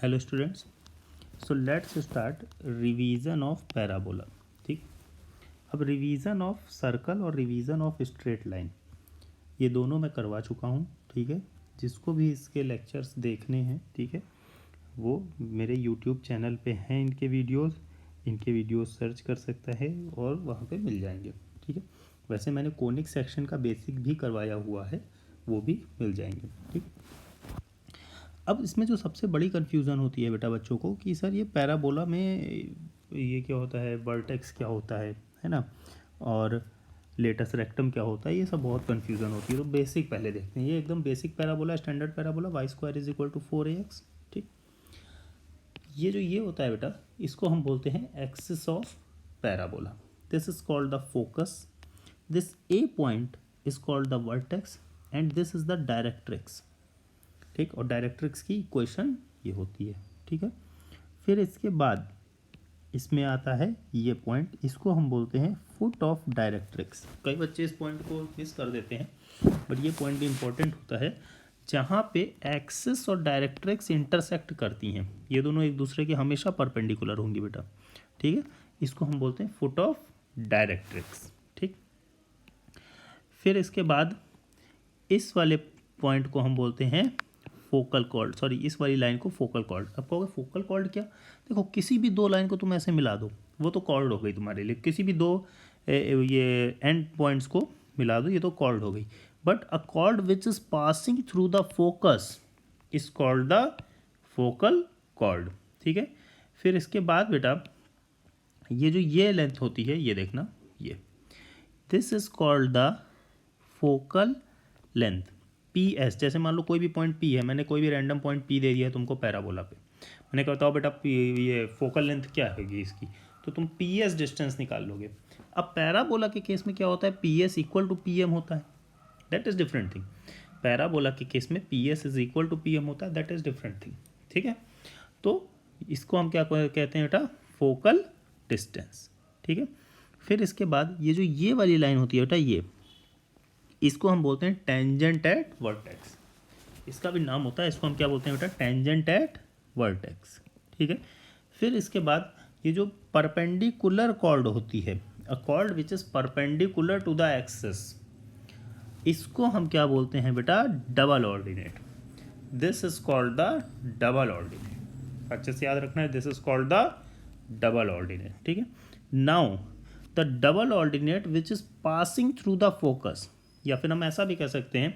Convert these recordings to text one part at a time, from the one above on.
Hello students, so let's start revision of parabola. ठीक, अब revision of circle और revision of straight line ये दोनों मैं करवा चुका हूँ। ठीक है, जिसको भी इसके लेक्चर्स देखने हैं, ठीक है, वो मेरे यूट्यूब चैनल पे हैं। इनके वीडियोस सर्च कर सकता है और वहाँ पे मिल जाएंगे। ठीक है, वैसे मैंने कोनिक सेक्शन का बेसिक भी करवाया हुआ है, वो भी मिल जाएंगे। ठीक, अब इसमें जो सबसे बड़ी कन्फ्यूज़न होती है बेटा बच्चों को कि सर ये पैराबोला में ये क्या होता है, वर्टेक्स क्या होता है ना, और लेटस रेक्टम क्या होता है, ये सब बहुत कन्फ्यूज़न होती है। तो बेसिक पहले देखते हैं। ये एकदम basic parabola, standard parabola, y² = 4ax। ठीक, ये होता है बेटा, इसको हम बोलते हैं axis of parabola. This is called the focus, this A point is called the vertex and this is the directrix. ठीक, और डायरेक्ट्रिक्स की इक्वेशन ये होती है। ठीक है, फिर इसके बाद इसमें आता है ये पॉइंट, इसको हम बोलते हैं फुट ऑफ डायरेक्ट्रिक्स। कई बच्चे इस पॉइंट को मिस कर देते हैं, बट ये पॉइंट भी इंपॉर्टेंट होता है, जहाँ पे एक्सिस और डायरेक्ट्रिक्स इंटरसेक्ट करती हैं। ये दोनों एक दूसरे के हमेशा परपेंडिकुलर होंगी बेटा। ठीक है, इसको हम बोलते हैं फुट ऑफ डायरेक्ट्रिक्स। ठीक, फिर इसके बाद इस वाले पॉइंट को हम बोलते हैं फोकल कॉर्ड, सॉरी इस वाली लाइन को फोकल कॉर्ड। अब कहोगे फोकल कॉर्ड क्या? देखो, किसी भी दो लाइन को तुम ऐसे मिला दो, वो तो कॉर्ड हो गई तुम्हारे लिए। किसी भी दो ये एंड पॉइंट्स को मिला दो, ये तो कॉर्ड हो गई। But a chord which is passing through the focus is called the focal cord. ठीक है, फिर इसके बाद बेटा ये जो ये लेंथ होती है, ये देखना, ये this is called the focal length. P S, जैसे मान लो कोई भी पॉइंट पी है, मैंने कोई भी रैंडम पॉइंट पी दे दिया है तुमको पैराबोला पे, मैंने कहा बताओ बेटा ये फोकल लेंथ क्या होगी इसकी, तो तुम पी एस डिस्टेंस निकाल लोगे। अब पैराबोला के केस में क्या होता है, P S equal to P M होता है, that is different thing. Parabola के केस में P S is equal to P M होता है, दैट इज़ डिफरेंट थिंग। ठीक है, तो इसको हम क्या कहते हैं बेटा, फोकल डिस्टेंस। ठीक है, फिर इसके बाद ये जो ये वाली लाइन होती है बेटा, ये इसको हम बोलते हैं टेंजेंट एट वर्टेक्स। इसका भी नाम होता है, इसको हम क्या बोलते हैं बेटा, टेंजेंट एट वर्टेक्स। ठीक है, फिर इसके बाद ये जो परपेंडिकुलर कॉर्ड होती है, a chord which is perpendicular to the axis, इसको हम क्या बोलते हैं बेटा, double ordinate. This is called the double ordinate. अच्छे से याद रखना है, this is called the double ordinate. ठीक है, now the double ordinate which is passing through the focus, या फिर हम ऐसा भी कह सकते हैं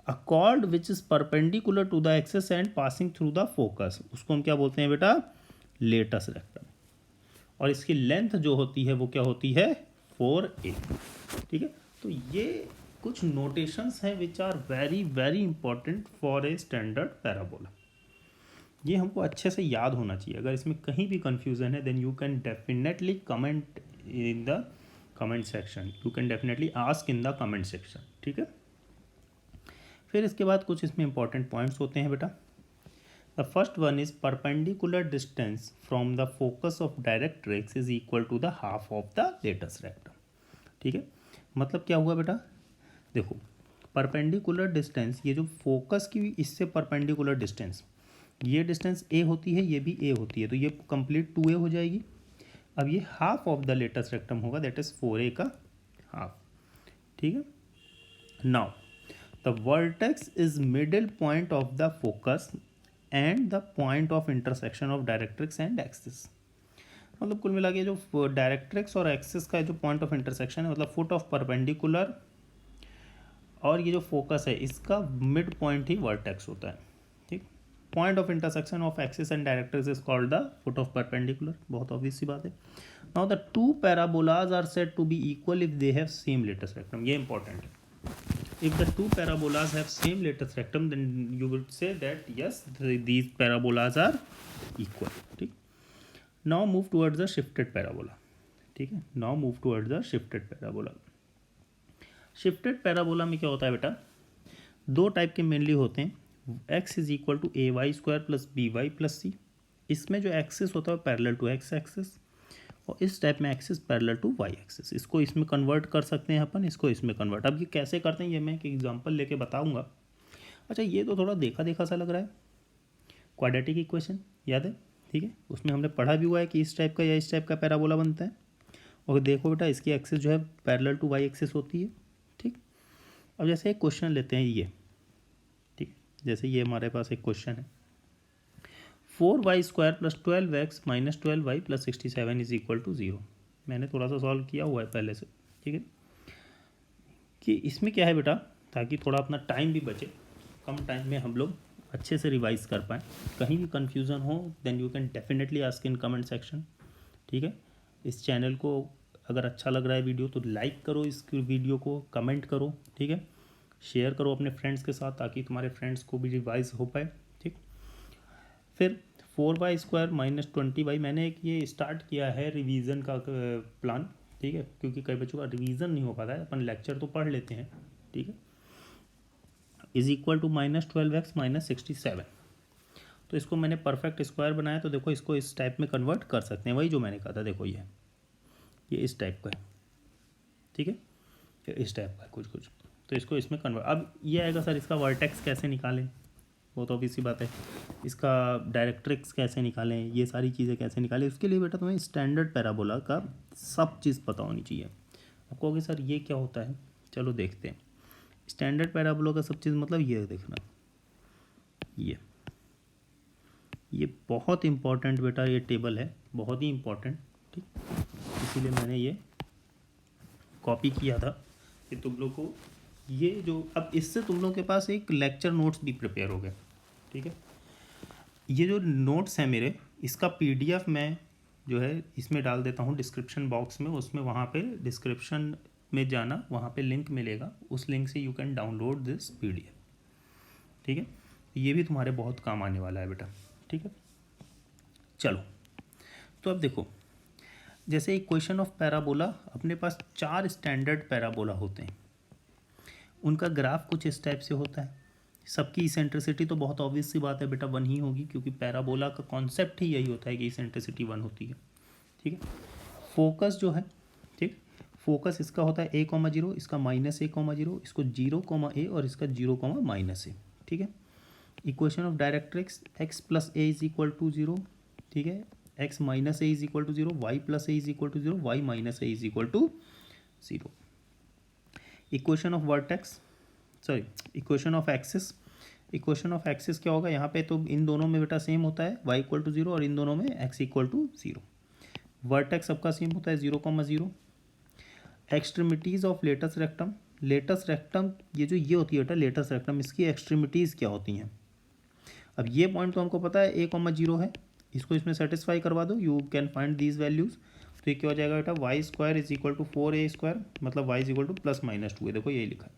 a chord which is perpendicular to the axis and passing through the focus, उसको हम क्या बोलते हैं बेटा, लेटस रेक्टम। और इसकी लेंथ जो होती है वो क्या होती है, 4a। ठीक है, तो ये कुछ नोटेशंस हैं which are very very important for a standard parabola. ये हमको अच्छे से याद होना चाहिए। अगर इसमें कहीं भी कंफ्यूजन है, then you can definitely comment in the comment section, you can definitely ask in the comment section. ठीक है, फिर इसके बाद कुछ इसमें इंपॉर्टेंट पॉइंट्स होते हैं बेटा। The first one is perpendicular distance from the focus of directrix is equal to the half of the latus rectum. ठीक है, मतलब क्या हुआ बेटा, देखो परपेंडिकुलर डिस्टेंस, ये जो फोकस की इससे परपेंडिकुलर डिस्टेंस, ये डिस्टेंस ए होती है, ये भी ए होती है, तो ये कंप्लीट 2a हो जाएगी। अब ये half of the latus rectum होगा, दैट इज 4a का हाफ। ठीक है, now the vertex is middle point of the focus and the point of intersection of directrix and axis. मतलब कुल मिला के जो डायरेक्ट्रिक्स और एक्सिस का जो पॉइंट ऑफ इंटरसेक्शन है, मतलब फुट ऑफ परपेंडिकुलर, और ये जो फोकस है इसका मिड पॉइंट ही वर्टेक्स होता है। ठीक, point of intersection of axis and directrix is called the foot of perpendicular. बहुत ऑब्वियस सी बात है। Now the two parabolas are said to be equal if they have same latus rectum. ये important है। If the two parabolas have same latus rectum, then you would say that yes, these parabolas are equal. ठीक, now move towards the shifted parabola. ठीक है, now move towards the shifted parabola. Shifted parabola में क्या होता है बेटा, दो type के मेनली होते हैं। x is equal to ay² plus by plus c। इसमें जो एक्सिस होता है पैरेलल टू x एक्सिस, और इस टाइप में axis parallel to y axis. इसको इसमें कन्वर्ट कर सकते हैं अपन, इसको इसमें कन्वर्ट। अब ये कैसे करते हैं ये मैं एक एग्जांपल लेके बताऊंगा। अच्छा, ये तो थोड़ा देखा देखा सा लग रहा है, क्वाड्रेटिक इक्वेशन याद है, ठीक है, उसमें हमने पढ़ा भी हुआ है कि इस टाइप का या इस टाइप का पैराबोला बनता है। और देखो बेटा इसकी एक्सिस जो है पैरेलल टू वाई एक्सिस होती है, ठीक। अब जैसे एक क्वेश्चन लेते हैं ये, ठीक, जैसे ये हमारे पास एक क्वेश्चन है 4y² + 12x - 12y + 67 = 0। मैंने थोड़ा सा सॉल्व किया हुआ है पहले से, ठीक है, कि इसमें क्या है बेटा, ताकि थोड़ा अपना टाइम भी बचे, कम टाइम में हम लोग अच्छे से रिवाइज कर पाएँ। कहीं भी कन्फ्यूज़न हो then you can definitely ask in comment section, ठीक है। इस चैनल को अगर अच्छा लग रहा है वीडियो तो लाइक करो, इस वीडियो को कमेंट करो, ठीक है, शेयर करो अपने फ्रेंड्स के साथ ताकि तुम्हारे फ्रेंड्स को भी रिवाइज हो पाए, ठीक। फिर 4y² - 20y, मैंने एक ये स्टार्ट किया है रिवीजन का प्लान, ठीक है, क्योंकि कई बच्चों का रिवीजन नहीं हो पाता है, अपन लेक्चर तो पढ़ लेते हैं, ठीक है, = -12x - 67। तो इसको मैंने परफेक्ट स्क्वायर बनाया, तो देखो इसको इस टाइप में कन्वर्ट कर सकते हैं, वही जो मैंने कहा था, देखो ये इस टाइप का है, ठीक है, इस टाइप का कुछ कुछ, तो इसको इसमें कन्वर्ट। अब ये आएगा सर इसका वर्टेक्स कैसे निकालें, वो तो ऑब्वियस सी बात है, इसका डायरेक्ट्रिक्स कैसे निकालें, ये सारी चीज़ें कैसे निकालें, उसके लिए बेटा तुम्हें स्टैंडर्ड पैराबोला का सब चीज़ पता होनी चाहिए। आप कहोगे सर ये क्या होता है, चलो देखते हैं। स्टैंडर्ड पैराबोला का सब चीज़ मतलब ये देखना, ये बहुत इंपॉर्टेंट बेटा, ये टेबल है बहुत ही इंपॉर्टेंट, ठीक, इसीलिए मैंने ये कॉपी किया था कि तुम लोग को ये जो, अब इससे तुम लोग के पास एक लेक्चर नोट्स भी प्रिपेयर हो गए, ठीक है। ये जो नोट्स हैं मेरे, इसका PDF मैं जो है इसमें डाल देता हूँ डिस्क्रिप्शन बॉक्स में, उसमें वहाँ पे डिस्क्रिप्शन में जाना, वहाँ पे लिंक मिलेगा, उस लिंक से you can download this PDF, ठीक है। ये भी तुम्हारे बहुत काम आने वाला है बेटा, ठीक है। चलो तो अब देखो, जैसे इक्वेशन ऑफ पैराबोला, अपने पास 4 स्टैंडर्ड पैराबोला होते हैं, उनका ग्राफ कुछ इस टाइप से होता है। सबकी इसेंट्रिसिटी तो बहुत ऑब्वियस सी बात है बेटा 1 ही होगी, क्योंकि पैराबोला का कॉन्सेप्ट ही यही होता है कि इसेंट्रिसिटी 1 होती है, ठीक है। फोकस जो है, ठीक, फोकस इसका होता है a,0, इसका -a,0, इसको 0,a और इसका 0,-a, ठीक है। Equation of directrix x + a = 0, ठीक है, x - a = 0, y + a = 0, y - a = 0। Equation of vertex, sorry equation of axis, equation of axis क्या होगा, यहाँ पे तो इन दोनों में बेटा सेम होता है y = 0 और इन दोनों में x = 0। वर्टेक्स सबका सेम होता है 0,0। Extremities of latus rectum, latus rectum ये होती है बेटा लेटस रेक्टम, इसकी एक्सट्रीमिटीज़ क्या होती हैं। अब ये पॉइंट तो हमको पता है a,0 है, इसको इसमें सेटिस्फाई करवा दो, you can find these values. तो ये क्या हो जाएगा बेटा, y² = 4a², मतलब y = +-2 है, देखो यही लिखा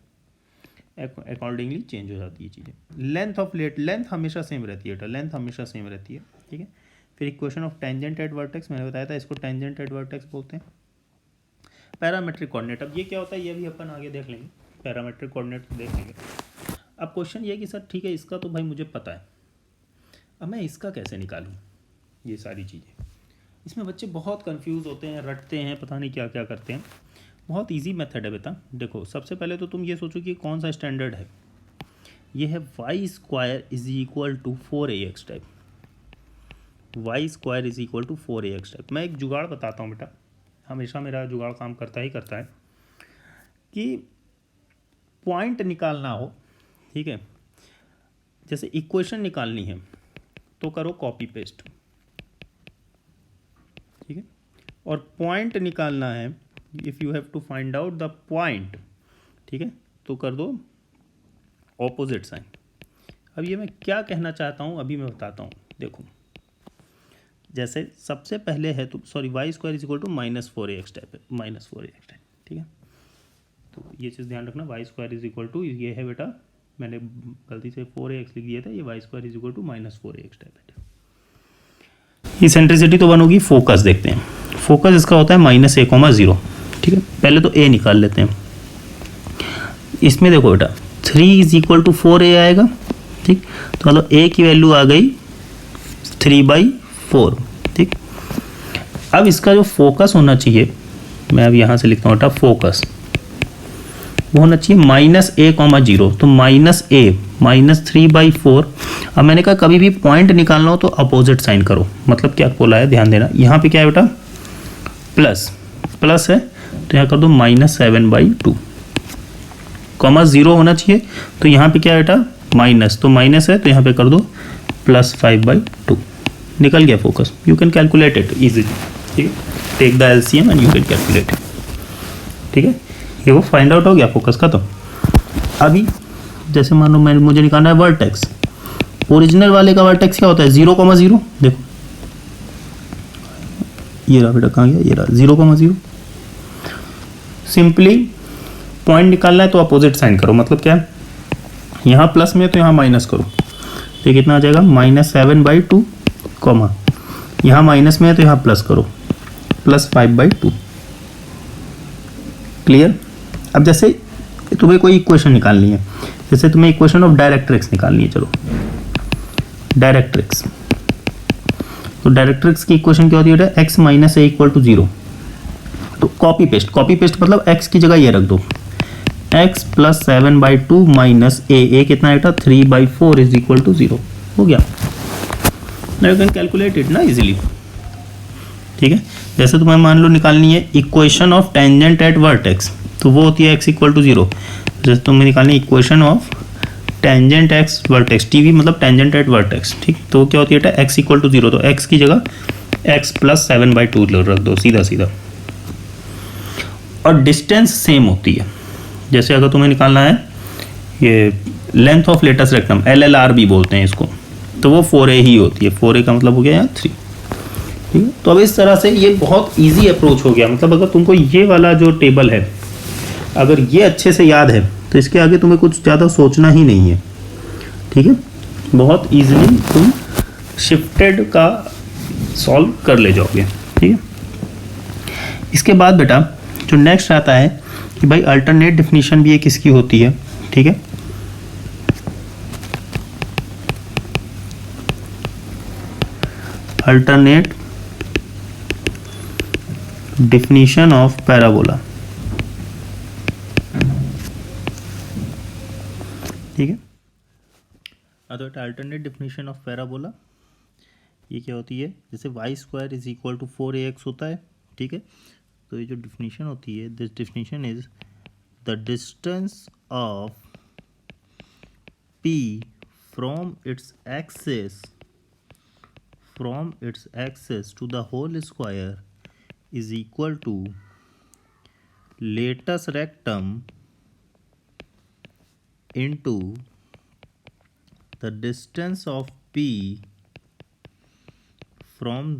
है, अकॉर्डिंगली चेंज हो जाती है चीज़ें। लेंथ ऑफ लेंथ हमेशा सेम रहती है बेटा, लेंथ हमेशा सेम रहती है, ठीक है। फिर equation of tangent at vertex, मैंने बताया था इसको टेंजेंट एट वर्टेक्स बोलते हैं। पैरामेट्रिक कोऑर्डिनेट, अब ये क्या होता है ये भी अपन आगे देख लेंगे, पैरामेट्रिक कोऑर्डिनेट देख लेंगे। अब क्वेश्चन ये कि सर ठीक है इसका तो भाई मुझे पता है, अब मैं इसका कैसे निकालूं, ये सारी चीज़ें, इसमें बच्चे बहुत कंफ्यूज होते हैं, रटते हैं, पता नहीं क्या क्या करते हैं। बहुत इजी मेथड है बेटा, देखो सबसे पहले तो तुम ये सोचो कि कौन सा स्टैंडर्ड है, ये है y² = 4ax type, y² = 4ax type. मैं एक जुगाड़ बताता हूँ बेटा, हमेशा मेरा जुगाड़ काम करता ही करता है, कि पॉइंट निकालना हो, ठीक है, जैसे इक्वेशन निकालनी है तो करो कॉपी पेस्ट, ठीक है, और पॉइंट निकालना है, if you have to find out the point, ठीक है, तो कर दो ऑपोजिट साइन। अब ये मैं क्या कहना चाहता हूँ अभी मैं बताता हूँ, देखो जैसे सबसे पहले है तो सॉरी y² = -4ax टाइप है, -4ax टाइप, ठीक है, तो ये चीज़ ध्यान रखना, y² = ये है बेटा, मैंने गलती से 4ax लिख दिया था, ये y² = -4ax टाइप है। इसेंट्रिसिटी तो 1 होगी, फोकस देखते हैं, फोकस इसका होता है -a,0, ठीक है। पहले तो a निकाल लेते हैं, इसमें देखो बेटा 3 = 4a आएगा, ठीक, तो मतलब a की वैल्यू आ गई 3/4, ठीक। अब इसका जो फोकस होना चाहिए, मैं अब यहाँ से लिखता हूँ बेटा, फोकस वो होना चाहिए -a,0, तो -a -3/4। अब मैंने कहा कभी भी पॉइंट निकालना हो तो अपोजिट साइन करो, मतलब क्या बोला है ध्यान देना। यहाँ पे क्या है बेटा, प्लस प्लस है तो यहाँ कर दो -7/2, कॉमा 0 होना चाहिए, तो यहाँ पे क्या है बेटा माइनस, तो माइनस है तो यहाँ पे कर दो +5/2। निकल गया focus, you can calculate it easily, ठीक है, take the LCM and you can calculate it, ठीक है, ये वो फाइंड आउट हो गया फोकस का। तो अभी जैसे मान लो मुझे निकालना है वर्टेक्स, ओरिजिनल वाले का वर्टेक्स क्या होता है 0,0, देखो ये रहा बेटा, कहाँ गया, ये रहा 0,0। सिंपली पॉइंट निकालना है तो अपोजिट साइन करो, मतलब क्या है, यहाँ प्लस में तो यहाँ माइनस करो, तो कितना आ जाएगा -7/2, कॉमा यहाँ माइनस में है तो यहाँ प्लस करो +5/2। क्लियर। अब जैसे तुम्हें कोई इक्वेशन निकालनी है, जैसे तुम्हें इक्वेशन ऑफ डायरेक्ट्रिक्स निकालनी है, चलो डायरेक्ट्रिक्स, तो डायरेक्ट्रिक्स की इक्वेशन क्या होती है बेटा, x - a = 0। तो कॉपी पेस्ट मतलब x की जगह ये रख दो, x + 7/2 - a कितना है बेटा 3/4 = 0, हो गया। Now you can calculate it ना इजीली, ठीक है। जैसे तुम्हें मान लो निकालनी है equation of tangent at vertex, तो वो होती है x = 0। जैसे तुम्हें निकालनी है equation of tangent x vertex, TV मतलब टेंजेंट एट वर्टेक्स, ठीक, तो क्या होती है बेटा x = 0, तो x की जगह x + 7/2 रख दो सीधा सीधा, और डिस्टेंस सेम होती है। जैसे अगर तुम्हें निकालना है ये length of latus rectum, LLR भी बोलते हैं इसको, तो वो 4a ही होती है, 4a का मतलब हो गया यहाँ 3, ठीक है। तो अब इस तरह से ये बहुत इजी अप्रोच हो गया, मतलब अगर तुमको ये वाला जो टेबल है अगर ये अच्छे से याद है तो इसके आगे तुम्हें कुछ ज़्यादा सोचना ही नहीं है, ठीक है, बहुत इजीली तुम शिफ्टेड का सॉल्व कर ले जाओगे, ठीक है। इसके बाद बेटा जो नेक्स्ट आता है कि भाई अल्टरनेट डेफिनेशन भी एक इसकी होती है, ठीक है। अल्टरनेट डेफिनेशन ऑफ पैराबोला, ठीक है। Other alternate definition of parabola ये क्या होती है, जैसे y² = 4ax होता है, ठीक है। तो ये जो डेफिनेशन होती है, this definition is the distance of p from its axis to the whole square is equal to latus rectum into the distance of p from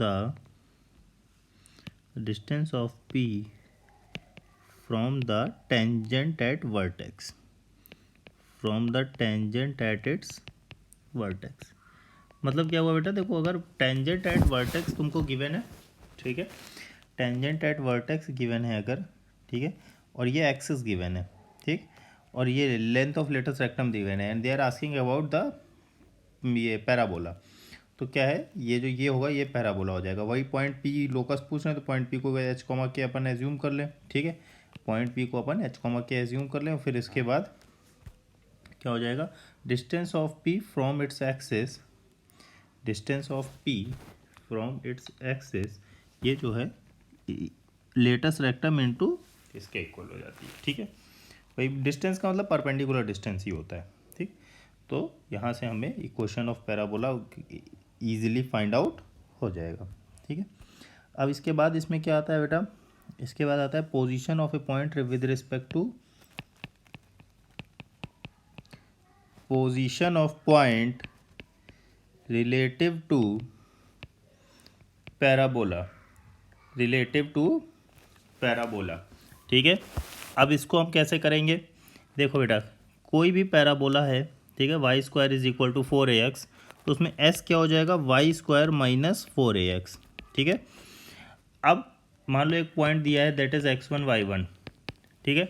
the tangent at vertex, from the tangent at its vertex। मतलब क्या हुआ बेटा, देखो अगर tangent at vertex तुमको given है, ठीक है, टेंजेंट एट वर्टेक्स गिवन है अगर, ठीक है, और ये एक्सिस गिवन है, ठीक, और ये length of latus rectum given है, and they are asking about the ये पैराबोला, तो क्या है ये जो ये होगा ये पैराबोला हो जाएगा। वही पॉइंट पी लोकस पूछ रहे हैं तो पॉइंट पी को h, के अपन एज्यूम कर लें, ठीक है, पॉइंट पी को अपन h, के एज्यूम कर लें, और फिर इसके बाद क्या हो जाएगा, distance of P from its access, distance of p from its access, ये जो है लेटस रेक्टम इनटू इसके इक्वल हो जाती है, ठीक है। भाई डिस्टेंस का मतलब परपेंडिकुलर डिस्टेंस ही होता है, ठीक। तो यहाँ से हमें equation of parabola easily find out हो जाएगा, ठीक है। अब इसके बाद इसमें क्या आता है बेटा, इसके बाद आता है position of a point with respect to position of point relative to parabola, ठीक है। अब इसको हम कैसे करेंगे, देखो बेटा कोई भी पैराबोला है, ठीक है, y² = 4ax, तो उसमें s क्या हो जाएगा y² - 4ax, ठीक है। अब मान लो एक पॉइंट दिया है दैट इज x1 y1, ठीक है,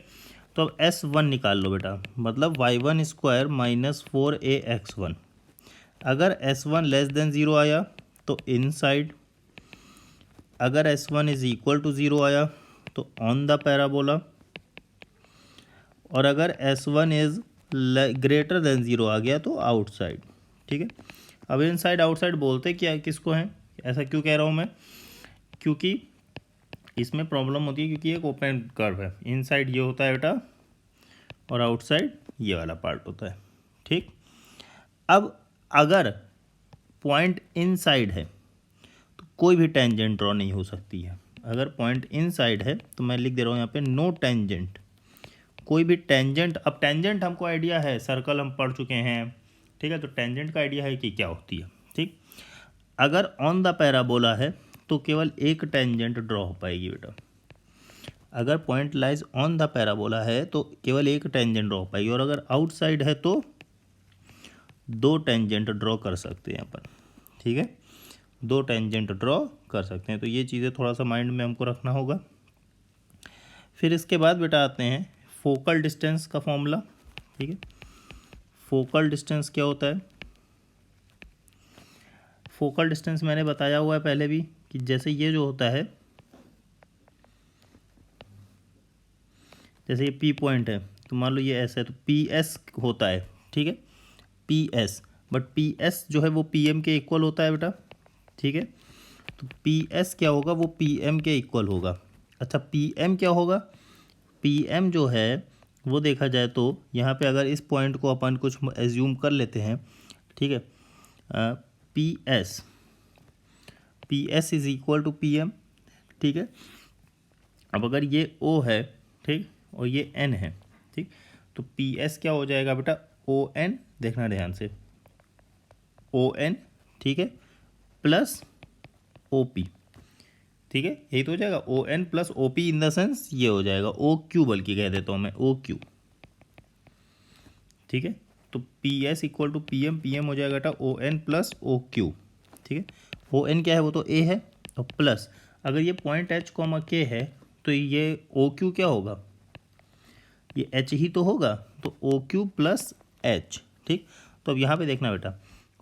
तो अब s1 निकाल लो बेटा, मतलब y1² - 4ax1। अगर s1 < 0 आया तो इनसाइड, अगर s1 = 0 आया तो ऑन द पैराबोला, और अगर s1 > ग्रेटर देन 0 आ गया तो आउटसाइड, ठीक है। अब इनसाइड आउटसाइड बोलते क्या किसको हैं, ऐसा क्यों कह रहा हूँ मैं, क्योंकि इसमें प्रॉब्लम होती है क्योंकि एक ओपन कर्व है, इनसाइड ये होता है बेटा और आउटसाइड ये वाला पार्ट होता है, ठीक। अब अगर पॉइंट इनसाइड है तो कोई भी टेंजेंट ड्रॉ नहीं हो सकती है। अगर पॉइंट इनसाइड है तो मैं लिख दे रहा हूँ यहाँ पे नो टेंजेंट, कोई भी टेंजेंट। अब टेंजेंट हमको आइडिया है, सर्कल हम पढ़ चुके हैं, ठीक है, तो टेंजेंट का आइडिया है कि क्या होती है, ठीक। अगर ऑन द पैराबोला है तो केवल एक टेंजेंट ड्रॉ हो पाएगी बेटा। अगर point lies on the parabola है तो केवल एक टेंजेंट ड्रॉ हो पाएगी, और अगर आउटसाइड है तो 2 टेंजेंट ड्रॉ कर सकते हैं अपन, ठीक है, 2 टेंजेंट ड्रॉ कर सकते हैं। तो ये चीज़ें थोड़ा सा माइंड में हमको रखना होगा। फिर इसके बाद बेटा आते हैं फोकल डिस्टेंस का फॉर्मूला, ठीक है। फोकल डिस्टेंस क्या होता है, फोकल डिस्टेंस मैंने बताया हुआ है पहले भी कि जैसे ये जो होता है, जैसे ये पी पॉइंट है तो मान लो ये एस है तो पी एस होता है, ठीक है, P S. But P S जो है वो पी एम के इक्वल होता है बेटा, ठीक है। तो पी एस क्या होगा, वो पी एम के इक्वल होगा। अच्छा पी एम क्या होगा, पी एम जो है वो देखा जाए तो यहाँ पे अगर इस पॉइंट को अपन कुछ एज्यूम कर लेते हैं, ठीक है, P S is equal to P M, ठीक है। अब अगर ये ओ है, ठीक, और ये एन है, ठीक, तो पी एस क्या हो जाएगा बेटा, ओ एन, देखना ध्यान से, ओ एन, ठीक है, प्लस ओ पी, ठीक है, यही तो हो जाएगा, O N plus O P, in the sense ये हो जाएगा ओ क्यू, बल्कि कह देता हूँ मैं ओ क्यू, ठीक है। तो P S equal to P M हो जाएगा बेटा O N plus O Q, ठीक है। ओ एन क्या है, वो तो ए है, और प्लस अगर ये पॉइंट एच कॉमा के है तो ये ओ क्यू क्या होगा, ये एच ही तो होगा, तो ओ क्यू प्लस एच, ठीक। तो अब यहाँ पे देखना बेटा,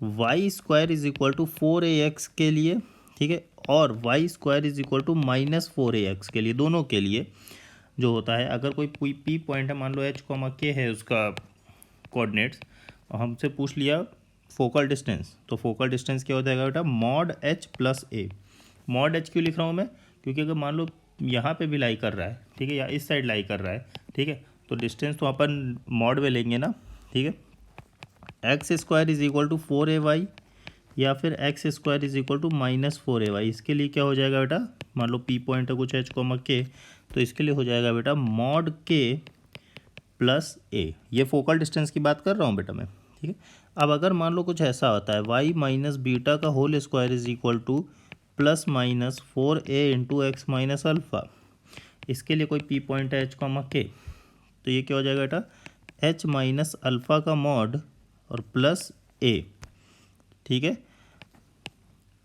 Y square is equal to 4ax के लिए, ठीक है, और Y square is equal to -4ax के लिए, दोनों के लिए जो होता है, अगर कोई पी पॉइंट है, मान लो एच कॉमा के है उसका कोऑर्डिनेट्स, और हमसे पूछ लिया फोकल डिस्टेंस, तो फोकल डिस्टेंस क्या हो जाएगा बेटा, मॉड एच प्लस ए। मॉड एच क्यों लिख रहा हूँ मैं, क्योंकि अगर मान लो यहाँ पे भी लाई कर रहा है, ठीक है, या इस साइड लाई कर रहा है, ठीक है, तो डिस्टेंस तो अपन मॉड में लेंगे ना, ठीक है। X square is equal to 4ay या फिर X square is equal to -4ay, इसके लिए क्या हो जाएगा बेटा, मान लो पी पॉइंट है कुछ एच कॉमा के, तो इसके लिए हो जाएगा बेटा मॉड के प्लस ए। ये फोकल डिस्टेंस की बात कर रहा हूँ बेटा मैं, ठीक है। अब अगर मान लो कुछ ऐसा होता है, वाई माइनस बीटा का whole square is equal to +-4a into X minus alpha, इसके लिए कोई पी पॉइंट है एच कॉमा के, तो ये क्या हो जाएगा बेटा, एच माइनस अल्फ़ा का मॉड और प्लस ए, ठीक है।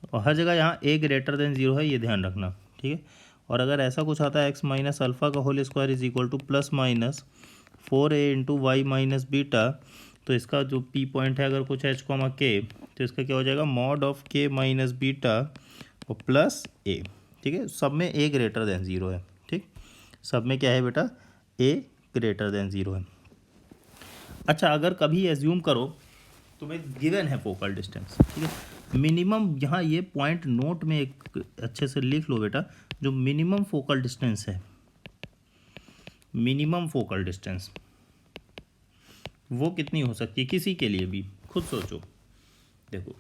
और हर जगह यहाँ ए ग्रेटर देन 0 है, ये ध्यान रखना, ठीक है। और अगर ऐसा कुछ आता है एक्स माइनस अल्फ़ा का whole square is equal to +-4a into Y minus beta, तो इसका जो पी पॉइंट है अगर कुछ एच कॉमा के, तो इसका क्या हो जाएगा, मॉड ऑफ के माइनस बीटा और प्लस ए, ठीक है। सब में ए ग्रेटर देन 0 है, ठीक, सब में क्या है बेटा, ए ग्रेटर देन 0 है। अच्छा अगर कभी एज्यूम करो तुम्हें गिवन है फोकल डिस्टेंस, ठीक है, मिनिमम, यहाँ ये पॉइंट नोट में एक अच्छे से लिख लो बेटा, जो मिनिमम फोकल डिस्टेंस है, मिनिमम फोकल डिस्टेंस वो कितनी हो सकती है किसी के लिए भी, खुद सोचो। देखो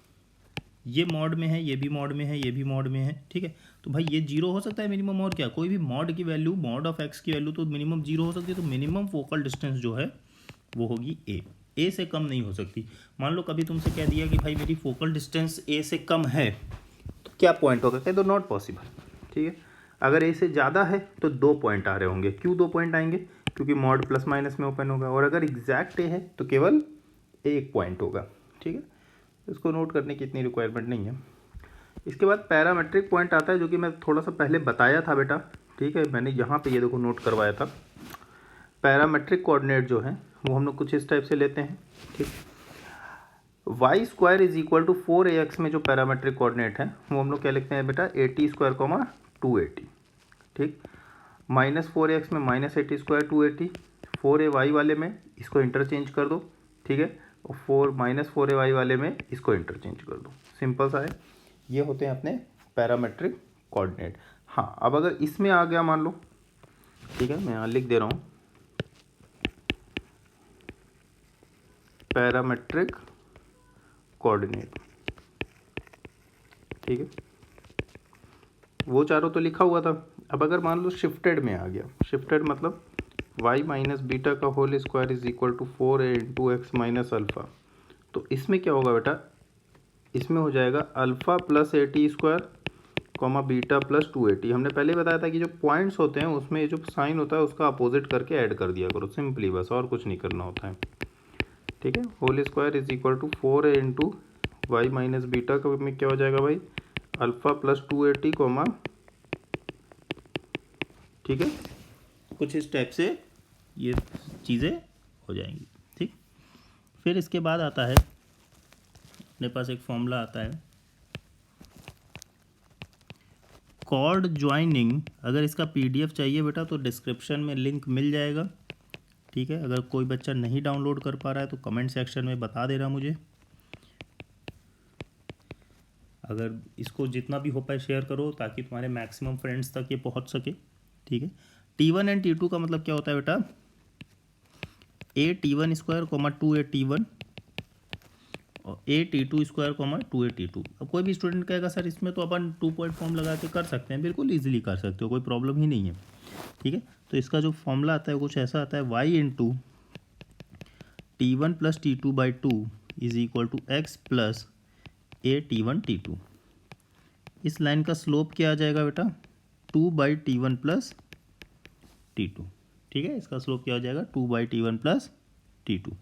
ये मॉड में है, ये भी मॉड में है, ये भी मॉड में है, ठीक है, तो भाई ये 0 हो सकता है मिनिमम, और क्या, कोई भी मॉड की वैल्यू, मॉड ऑफ एक्स की वैल्यू तो मिनिमम 0 हो सकती है, तो मिनिमम फोकल डिस्टेंस जो है वो होगी ए से कम नहीं हो सकती। मान लो कभी तुमसे कह दिया कि भाई मेरी फोकल डिस्टेंस ए से कम है, तो क्या पॉइंट होगा, कह दो नॉट पॉसिबल, ठीक है। अगर ए से ज़्यादा है तो 2 पॉइंट आ रहे होंगे, क्यों 2 पॉइंट आएंगे, क्योंकि मॉड प्लस माइनस में ओपन होगा, और अगर एग्जैक्ट ए है तो केवल 1 पॉइंट होगा, ठीक है। इसको नोट करने की इतनी रिक्वायरमेंट नहीं है। इसके बाद पैरामेट्रिक पॉइंट आता है, जो कि मैं थोड़ा सा पहले बताया था बेटा, ठीक है, मैंने यहाँ पे ये देखो नोट करवाया था। पैरामेट्रिक कोऑर्डिनेट जो है वो हम लोग कुछ इस टाइप से लेते हैं, ठीक। Y square is equal to 4ax में जो पैरामेट्रिक कोऑर्डिनेट है वो हम लोग क्या लिखते हैं बेटा, 80 स्क्वायर (280), ठीक। -4ax में -80 स्क्वायर 280, 4ay वाले में इसको इंटरचेंज कर दो, ठीक है, और 4-4ay वाले में इसको इंटरचेंज कर दो, सिंपल सा है। ये होते हैं अपने पैरामेट्रिक कोऑर्डिनेट। हाँ, अब अगर इसमें आ गया मान लो, ठीक है, मैं यहाँ लिख दे रहा हूँ पैरामेट्रिक कोऑर्डिनेट, ठीक है, वो चारों तो लिखा हुआ था। अब अगर मान लो शिफ्टेड में आ गया, शिफ्टेड मतलब y माइनस बीटा का whole square is equal to 4a into X minus alpha, तो इसमें क्या होगा बेटा, इसमें हो जाएगा alpha plus A T square comma beta plus 2a t। हमने पहले बताया था कि जो पॉइंट्स होते हैं उसमें जो साइन होता है उसका अपोजिट करके ऐड कर दिया करो, सिंपली, बस, और कुछ नहीं करना होता है, ठीक है। Whole square is equal to 4a into Y minus beta का में क्या हो जाएगा भाई, alpha plus 2a t comma, ठीक है, कुछ इस टाइप से ये चीज़ें हो जाएंगी, ठीक। फिर इसके बाद आता है अपने पास एक फॉर्मूला आता है कॉर्ड ज्वाइनिंग। अगर इसका पीडीएफ चाहिए बेटा तो डिस्क्रिप्शन में लिंक मिल जाएगा, ठीक है। अगर कोई बच्चा नहीं डाउनलोड कर पा रहा है तो कमेंट सेक्शन में बता देना मुझे। अगर इसको जितना भी हो पाए शेयर करो ताकि तुम्हारे मैक्सिमम फ्रेंड्स तक ये पहुंच सके, ठीक है। T1 एंड T2 का मतलब क्या होता है बेटा, A T one square comma 2a t1 और a t2 square comma 2a t2। अब कोई भी स्टूडेंट कहेगा सर इसमें तो अपन 2 पॉइंट फॉर्म लगा के कर सकते हैं, बिल्कुल ईजिली कर सकते हो, कोई प्रॉब्लम ही नहीं है, ठीक है। तो इसका जो फॉर्मूला आता है कुछ ऐसा आता है y into T1 plus T2/2 is equal to X plus a T1 T2। इस लाइन का स्लोप क्या आ जाएगा बेटा, 2/T1 प्लस T2, ठीक है। इसका स्लोप क्या हो जाएगा, 2/T1 प्लस T2।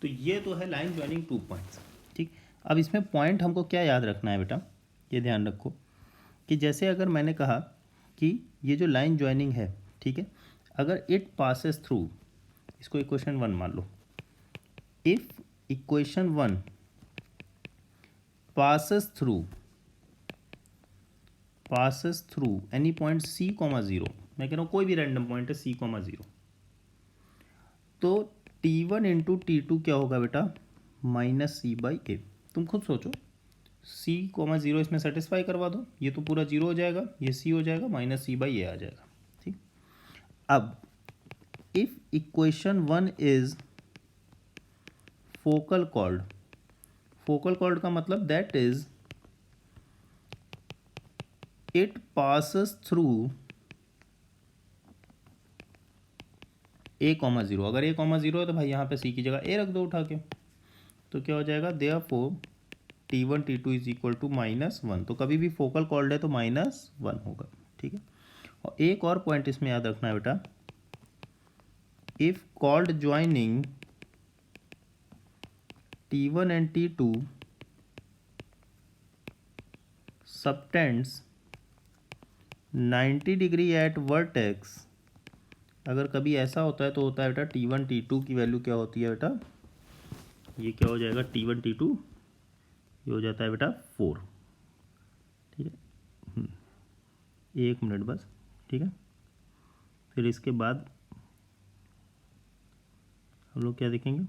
तो ये तो है लाइन ज्वाइनिंग 2 पॉइंट्स, ठीक। अब इसमें पॉइंट हमको क्या याद रखना है बेटा, ये ध्यान रखो कि जैसे अगर मैंने कहा कि ये जो लाइन ज्वाइनिंग है, ठीक है, अगर इट पासेस थ्रू, इसको इक्वेशन 1 मान लो, if equation 1 passes through any point c, 0, मैं कह रहा हूँ कोई भी रैंडम पॉइंट है c, 0, तो T1 इंटू T2 क्या होगा बेटा, -c/a। तुम खुद सोचो, c, 0 इसमें सेटिस्फाई करवा दो, ये तो पूरा 0 हो जाएगा, ये c हो जाएगा, -c/a आ जाएगा, ठीक। अब if equation 1 is focal cord का मतलब that is it passes through a, 0। अगर a, 0 है तो भाई यहाँ पे c की जगह a रख दो उठा के, तो क्या हो जाएगा, therefore T1 T2 is equal to -1। तो कभी भी फोकल कॉल्ड है तो -1 होगा, ठीक है। और एक और पॉइंट इसमें याद रखना है बेटा, if called joining T1 and T2 subtends 90 degree at vertex, अगर कभी ऐसा होता है तो होता है बेटा T1 T2 की वैल्यू क्या होती है बेटा, ये क्या हो जाएगा, T1 T2 ये हो जाता है बेटा 4, ठीक है। 1 मिनट बस, ठीक है। फिर इसके बाद हम लोग क्या देखेंगे,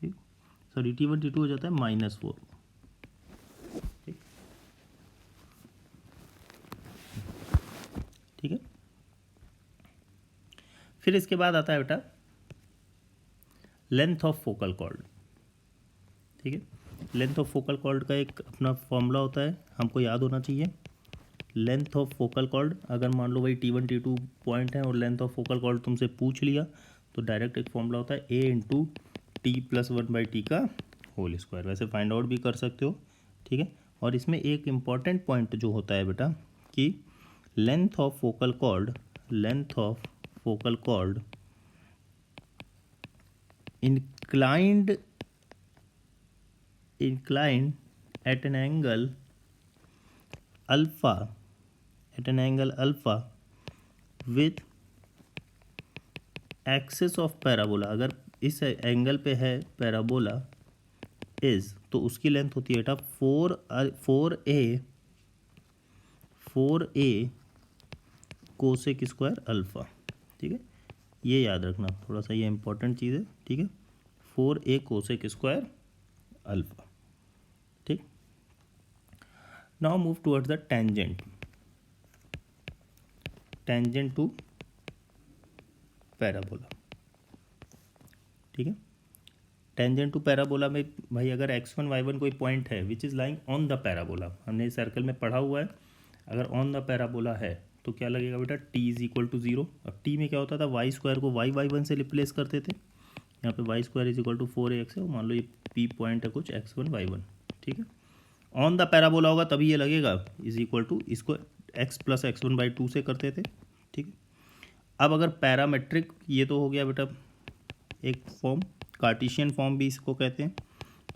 ठीक, सॉरी T1 T2 हो जाता है -4, ठीक है। फिर इसके बाद आता है बेटा लेंथ ऑफ फोकल कॉर्ड, ठीक है। लेंथ ऑफ फोकल कॉर्ड का एक अपना फॉर्मूला होता है, हमको याद होना चाहिए। लेंथ ऑफ फोकल कॉर्ड, अगर मान लो भाई T1 T2 पॉइंट है और लेंथ ऑफ फोकल कॉर्ड तुमसे पूछ लिया तो डायरेक्ट एक फॉर्मूला होता है a इंटू T+1/t का होल स्क्वायर, वैसे फाइंड आउट भी कर सकते हो, ठीक है। और इसमें एक इम्पॉर्टेंट पॉइंट जो होता है बेटा कि length of focal cord inclined at an angle alpha with axis of parabola, अगर इस एंगल पे है पैराबोला इज, तो उसकी लेंथ होती है बेटा 4a 4a cosec square alpha, ठीक है, ये याद रखना, थोड़ा सा ये इंपॉर्टेंट चीज़ है, ठीक है, 4a कोसेक स्क्वायर अल्फ़ा, ठीक। Now move towards the tangent to parabola, ठीक है। टेंजेंट टू पैराबोला में भाई अगर x1 y1 कोई पॉइंट है which is lying on the parabola, हमने इस सर्कल में पढ़ा हुआ है, अगर ऑन द पैराबोला है तो क्या लगेगा बेटा, t इज इक्वल टू 0। अब t में क्या होता था, वाई स्क्वायर को y1 से रिप्लेस करते थे, यहाँ पे Y square is equal to 4ax है, मान लो ये p पॉइंट है कुछ x1 y1, ठीक है। ऑन द पैराबोला होगा तभी ये लगेगा, इज इक्वल टू इसको x प्लस x1/2 से करते थे, ठीक है। अब अगर पैरामेट्रिक, ये तो हो गया बेटा एक फॉर्म, कार्टेशियन फॉर्म भी इसको कहते हैं।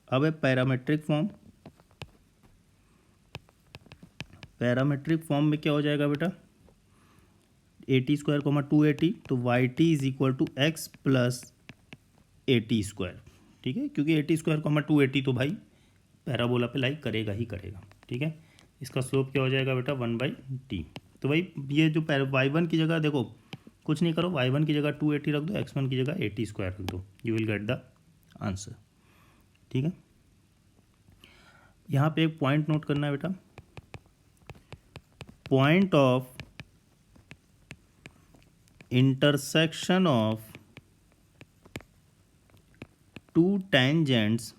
अब है पैरामेट्रिक फॉर्म, पैरामेट्रिक फॉर्म में क्या हो जाएगा बेटा, a² 2at, तो yt is equal to x plus at², ठीक है, क्योंकि a² 2at तो भाई पैराबोला पे लाइक करेगा ही करेगा, ठीक है। इसका स्लोप क्या हो जाएगा बेटा 1/t। तो भाई ये जो y1 की जगह देखो कुछ नहीं करो, y1 की जगह 2at रख दो, x1 की जगह at² रख दो, you will get the answer, ठीक है। यहाँ पे एक पॉइंट नोट करना है बेटा, point of intersection of to tangents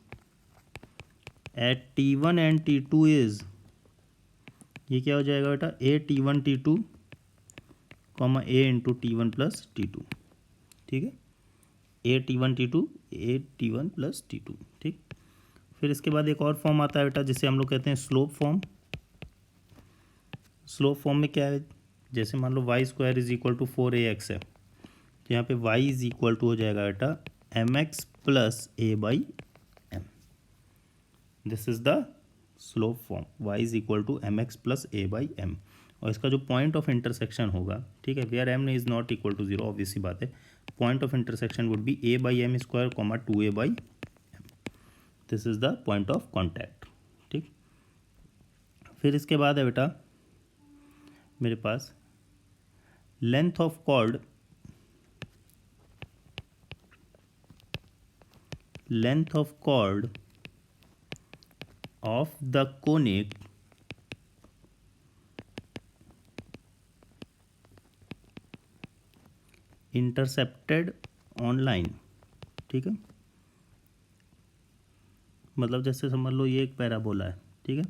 at t1 and t2 is, ये क्या हो जाएगा बेटा, a t1 t2 comma a into t1 plus t2, ठीक है, a t1 t2 a t1 plus t2, ठीक। फिर इसके बाद एक और फॉर्म आता है बेटा जिसे हम लोग कहते हैं स्लोप फॉर्म। स्लोप फॉर्म में क्या है, जैसे मान लो y square is equal to 4ax है, तो यहाँ पे y इज इक्वल टू हो जाएगा बेटा mx plus a/m, this is the slope form, y is equal to mx plus a/m। और इसका जो पॉइंट ऑफ इंटरसेक्शन होगा, ठीक है, where m is not equal to 0, obvious सी बात है, point of intersection would be a/m² 2a/m, this is the point of contact, ठीक। फिर इसके बाद है बेटा मेरे पास length of chord, length of chord of the conic intercepted on line, ठीक है। मतलब जैसे समझ लो ये एक पैराबोला है, ठीक है,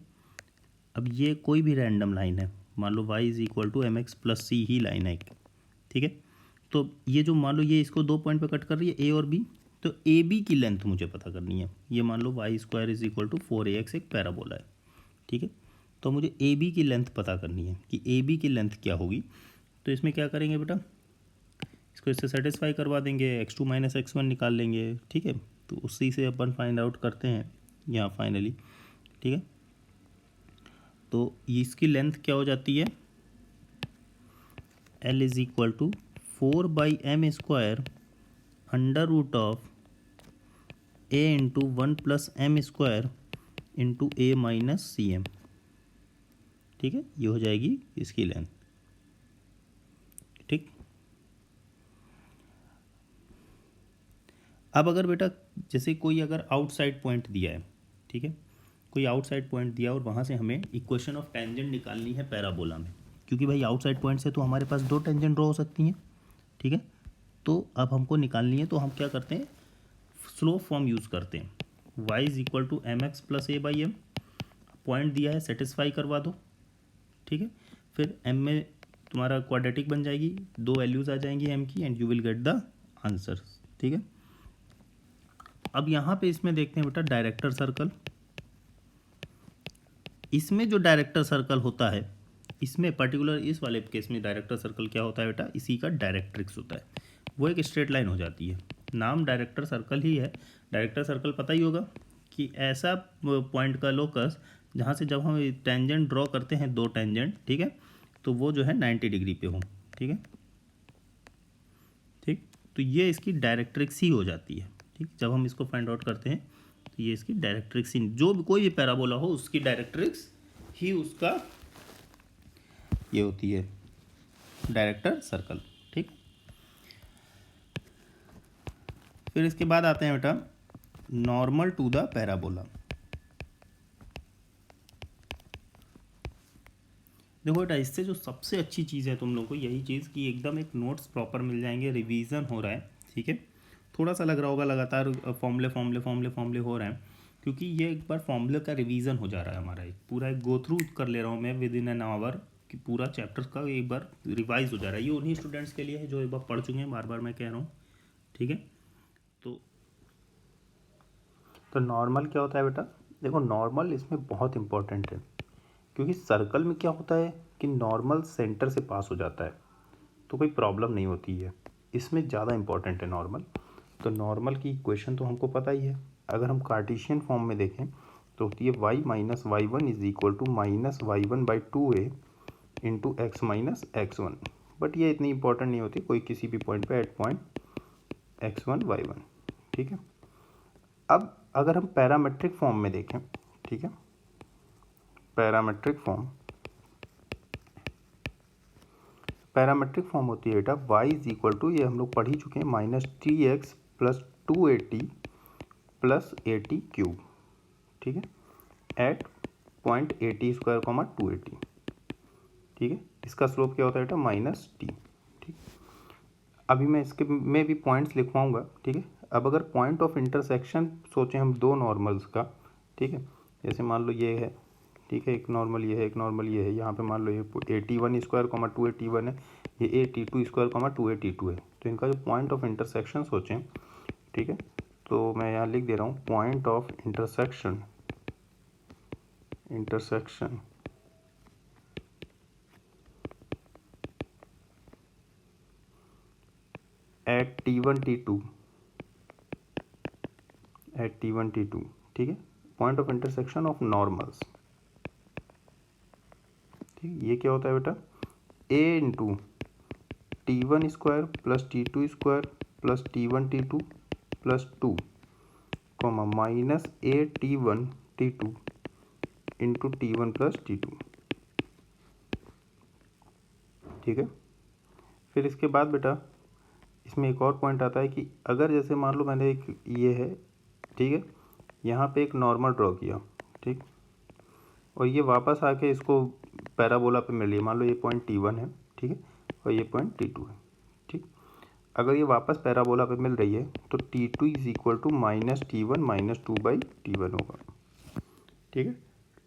अब ये कोई भी रैंडम लाइन है, मान लो y is equal to mx plus c ही लाइन है एक, ठीक है। तो ये जो मान लो ये इसको दो पॉइंट पे कट कर रही है a और b, तो ए बी की लेंथ मुझे पता करनी है। ये मान लो y square is equal to 4ax एक पैराबोला है, ठीक है, तो मुझे ए बी की लेंथ पता करनी है कि ए बी की लेंथ क्या होगी। तो इसमें क्या करेंगे बेटा, इसको इससे सेटिस्फाई करवा देंगे, x2 माइनस x1 निकाल लेंगे, ठीक है। तो उसी से अपन फाइंड आउट करते हैं यहाँ फाइनली, ठीक है। तो इसकी लेंथ क्या हो जाती है, L is equal to 4/m² under root of a into 1 plus m² into a minus cm, ठीक है, ये हो जाएगी इसकी लेंथ, ठीक। अब अगर बेटा जैसे कोई अगर आउटसाइड पॉइंट दिया है, ठीक है, कोई आउटसाइड पॉइंट दिया और वहाँ से हमें इक्वेशन ऑफ टेंजेंट निकालनी है पैराबोला में, क्योंकि भाई आउटसाइड पॉइंट से तो हमारे पास दो टेंजेंट ड्रॉ हो सकती हैं, ठीक है। तो अब हमको निकालनी है, तो हम क्या करते हैं, स्लोप फॉर्म यूज़ करते हैं, y is equal to mx plus a/m, point दिया है सेटिस्फाई करवा दो, ठीक है। फिर m में तुम्हारा क्वाड्रेटिक बन जाएगी, दो वैल्यूज़ आ जाएंगी m की, and you will get the answer, ठीक है। अब यहाँ पे इसमें देखते हैं बेटा डायरेक्टर सर्कल, इसमें जो डायरेक्टर सर्कल होता है, इसमें पर्टिकुलर इस वाले केस में डायरेक्टर सर्कल क्या होता है बेटा, इसी का डायरेक्ट्रिक्स होता है, वो एक स्ट्रेट लाइन हो जाती है, नाम डायरेक्टर सर्कल ही है। डायरेक्टर सर्कल पता ही होगा कि ऐसा पॉइंट का लोकस जहाँ से जब हम टेंजेंट ड्रॉ करते हैं, दो टेंजेंट, ठीक है, तो वो जो है 90 डिग्री पे हो, ठीक है, ठीक। तो ये इसकी डायरेक्ट्रिक्स ही हो जाती है, ठीक। जब हम इसको फाइंड आउट करते हैं तो ये इसकी डायरेक्ट्रिक्स ही, जो भी कोई भी पैराबोला हो उसकी डायरेक्ट्रिक्स ही उसका ये होती है डायरेक्टर सर्कल। ठीक, फिर इसके बाद आते हैं बेटा नॉर्मल टू द पैराबोला। देखो बेटा इससे जो सबसे अच्छी चीज़ है तुम लोग को यही चीज़ कि एकदम एक नोट्स प्रॉपर मिल जाएंगे, रिवीजन हो रहा है। ठीक है, थोड़ा सा लग रहा होगा लगातार फॉर्मूले फॉर्मूले फॉर्मूले फॉर्मूले हो रहे हैं, क्योंकि ये एक बार फॉर्मूले का रिवीजन हो जा रहा है हमारा, एक पूरा एक गो थ्रू कर ले रहा हूँ मैं विद इन एन आवर कि पूरा चैप्टर का एक बार रिवाइज हो जा रहा है। ये उन्हीं स्टूडेंट्स के लिए है जो एक बार पढ़ चुके हैं, बार बार मैं कह रहा हूँ। ठीक है, तो नॉर्मल क्या होता है बेटा, देखो नॉर्मल इसमें बहुत इंपॉर्टेंट है, क्योंकि सर्कल में क्या होता है कि नॉर्मल सेंटर से पास हो जाता है तो कोई प्रॉब्लम नहीं होती है, इसमें ज़्यादा इंपॉर्टेंट है नॉर्मल। तो नॉर्मल की इक्वेशन तो हमको पता ही है, अगर हम कार्टेशियन फॉर्म में देखें तो होती है y minus Y one is equal to minus Y one by two A into X minus X one. But ये इतनी इंपॉर्टेंट नहीं होती, कोई किसी भी पॉइंट पे at point X one Y one. ठीक है, अब अगर हम पैरामेट्रिक फॉर्म में देखें, ठीक है, पैरामेट्रिक फॉर्म होती है बेटा y इज इक्वल टू, ये हम लोग पढ़ ही चुके हैं, minus T X plus two A T plus A T cube. ठीक है, at point A T square comma two A T. ठीक है, इसका स्लोप क्या होता है बेटा माइनस टी। ठीक, अभी मैं इसके में भी पॉइंट्स लिखवाऊंगा। ठीक है, अब अगर पॉइंट ऑफ इंटरसेक्शन सोचें हम दो नॉर्मल्स का, ठीक है, जैसे मान लो ये है, ठीक है, एक नॉर्मल ये है, एक नॉर्मल ये है, यहाँ पे मान लो ये A T one square comma two A T one है, ये A T two square comma two A T two है, तो इनका जो पॉइंट ऑफ इंटरसेक्शन सोचें, ठीक है, तो मैं यहाँ लिख दे रहा हूँ point of intersection at t one t two, at t one t two. ठीक है, point of intersection of normals. ठीक, ये क्या होता है बेटा a into t one square plus t two square plus t one t two plus two comma minus a T one t two into t one plus t two. ठीक है, फिर इसके बाद बेटा इसमें एक और पॉइंट आता है कि अगर जैसे मान लो मैंने एक ये है, ठीक है, यहाँ पे एक नॉर्मल ड्रॉ किया, ठीक, और ये वापस आके इसको पैराबोला पे मिल रही है, मान लो ये पॉइंट टी वन है, ठीक है, और ये पॉइंट टी टू है। ठीक, अगर ये वापस पैराबोला पे मिल रही है तो T two is equal to minus T one minus two by T one होगा। ठीक है,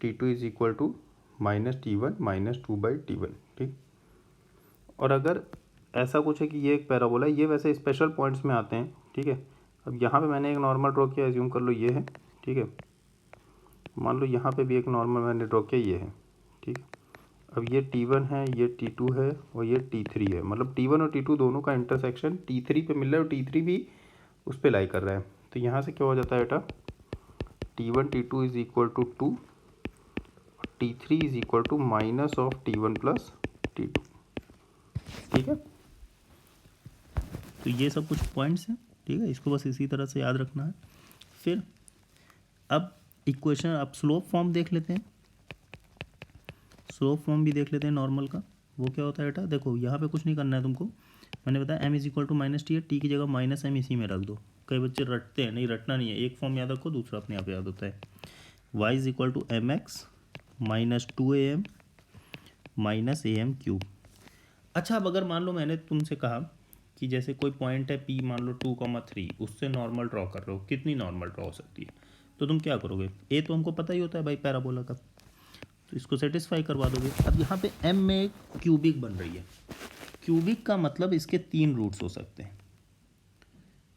T two is equal to minus T one minus two by T one. ठीक, और अगर ऐसा कुछ है कि ये एक पैराबोला है, ये वैसे स्पेशल पॉइंट्स में आते हैं। ठीक है, अब यहाँ पे मैंने एक नॉर्मल ड्रॉ किया, एज्यूम कर लो ये है, ठीक है, मान लो यहाँ पे भी एक नॉर्मल मैंने ड्रॉ किया, ये है। ठीक है, अब ये T1 है, ये T2 है और ये T3 है, मतलब T1 और T2 दोनों का इंटरसेक्शन T3 पे मिल रहा है और T3 भी उस पर लाई कर रहा है। तो यहाँ से क्या हो जाता है बेटा T1 T2 is equal to 2, T3 is equal to minus of T1 plus T2। ठीक है, तो ये सब कुछ पॉइंट्स हैं। ठीक है, इसको बस इसी तरह से याद रखना है। फिर अब इक्वेशन, अब स्लोप फॉर्म देख लेते हैं, स्लोप फॉर्म भी देख लेते हैं नॉर्मल का। वो क्या होता है बेटा, देखो यहाँ पे कुछ नहीं करना है तुमको, मैंने बताया m is equal to minus T है, टी की जगह माइनस m इसी में रख दो। कई बच्चे रटते हैं, नहीं रटना नहीं है, एक फॉर्म याद रखो दूसरा अपने आप याद होता है। y is equal to M X minus two A M minus A M cube. अच्छा, अब अगर मान लो मैंने तुमसे कहा कि जैसे कोई पॉइंट है P, मान लो 2,3, उससे नॉर्मल ड्रॉ कर रहे हो, कितनी नॉर्मल ड्रॉ हो सकती है, तो तुम क्या करोगे, ए तो हमको पता ही होता है भाई पैराबोला का, तो इसको सेटिस्फाई करवा दोगे। अब यहाँ पे m में एक क्यूबिक बन रही है, क्यूबिक का मतलब इसके 3 रूट्स हो सकते हैं,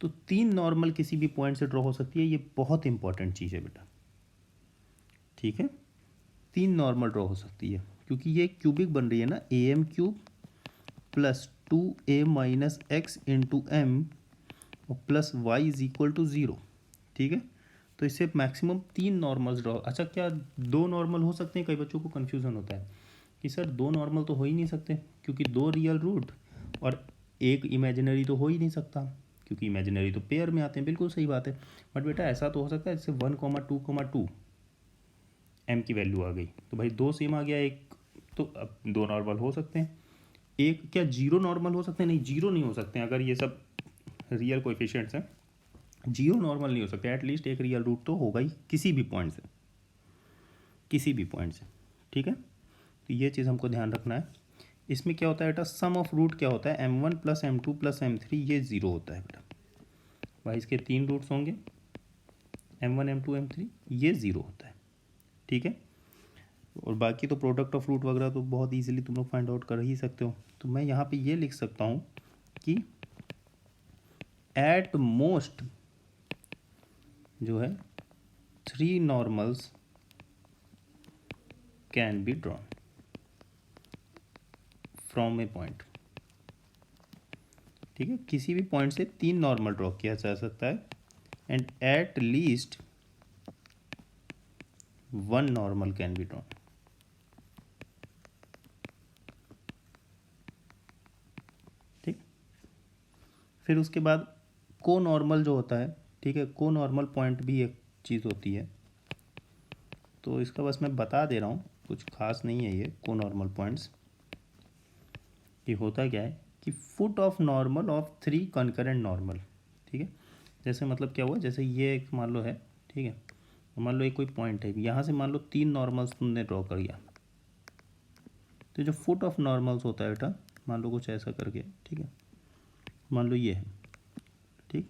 तो 3 नॉर्मल किसी भी पॉइंट से ड्रॉ हो सकती है, ये बहुत इंपॉर्टेंट चीज़ है बेटा। ठीक है, 3 नॉर्मल ड्रॉ हो सकती है, क्योंकि ये क्यूबिक बन रही है ना, a M cube plus 2a minus x into m और plus y is equal to 0। ठीक है, तो इससे मैक्सिमम 3 नॉर्मल्स ड्रॉ। अच्छा, क्या 2 नॉर्मल हो सकते हैं, कई बच्चों को कन्फ्यूज़न होता है कि सर 2 नॉर्मल तो हो ही नहीं सकते, क्योंकि 2 रियल रूट और एक इमेजिनरी तो हो ही नहीं सकता, क्योंकि इमेजिनरी तो पेयर में आते हैं। बिल्कुल सही बात है, बट बेटा ऐसा तो हो सकता है जैसे 1,2,2 एम की वैल्यू आ गई, तो भाई 2 सेम आ गया, एक तो अब दो नॉर्मल हो सकते हैं। एक क्या जीरो नॉर्मल हो सकते हैं? नहीं, जीरो नहीं हो सकते हैं अगर ये सब रियल कोएफिशिएंट्स हैं। जीरो नॉर्मल नहीं हो सकते, एटलीस्ट एक रियल रूट तो होगा ही किसी भी पॉइंट से, किसी भी पॉइंट से। ठीक है, तो ये चीज़ हमको ध्यान रखना है। इसमें क्या होता है बेटा, सम ऑफ रूट क्या होता है, m1 plus m2 plus m3, ये ज़ीरो होता है बेटा। भाई इसके तीन रूट्स होंगे, m1 m2 m3, ये ज़ीरो होता है। ठीक है, और बाकी तो प्रोडक्ट ऑफ रूट वगैरह तो बहुत इजीली तुम लोग फाइंड आउट कर ही सकते हो। तो मैं यहाँ पे ये लिख सकता हूँ कि एट मोस्ट जो है 3 normals can be drawn from A point. ठीक है, किसी भी पॉइंट से 3 नॉर्मल ड्रॉ किया जा सकता है, and at least 1 normal can be drawn. ठीक, फिर उसके बाद को नॉर्मल जो होता है, ठीक है, को नॉर्मल पॉइंट भी एक चीज़ होती है। तो इसका बस मैं बता दे रहा हूँ, कुछ खास नहीं है ये को नॉर्मल पॉइंट्स। ये होता क्या है कि foot of normal of 3 concurrent normal. ठीक है, जैसे मतलब क्या हुआ, जैसे ये एक मान लो है, ठीक है, मान लो एक कोई पॉइंट है, यहाँ से मान लो 3 नॉर्मल्स तुमने ड्रॉ कर दिया, तो जो फुट ऑफ नॉर्मल्स होता है बेटा, मान लो कुछ ऐसा करके, ठीक है, मान लो ये है, ठीक,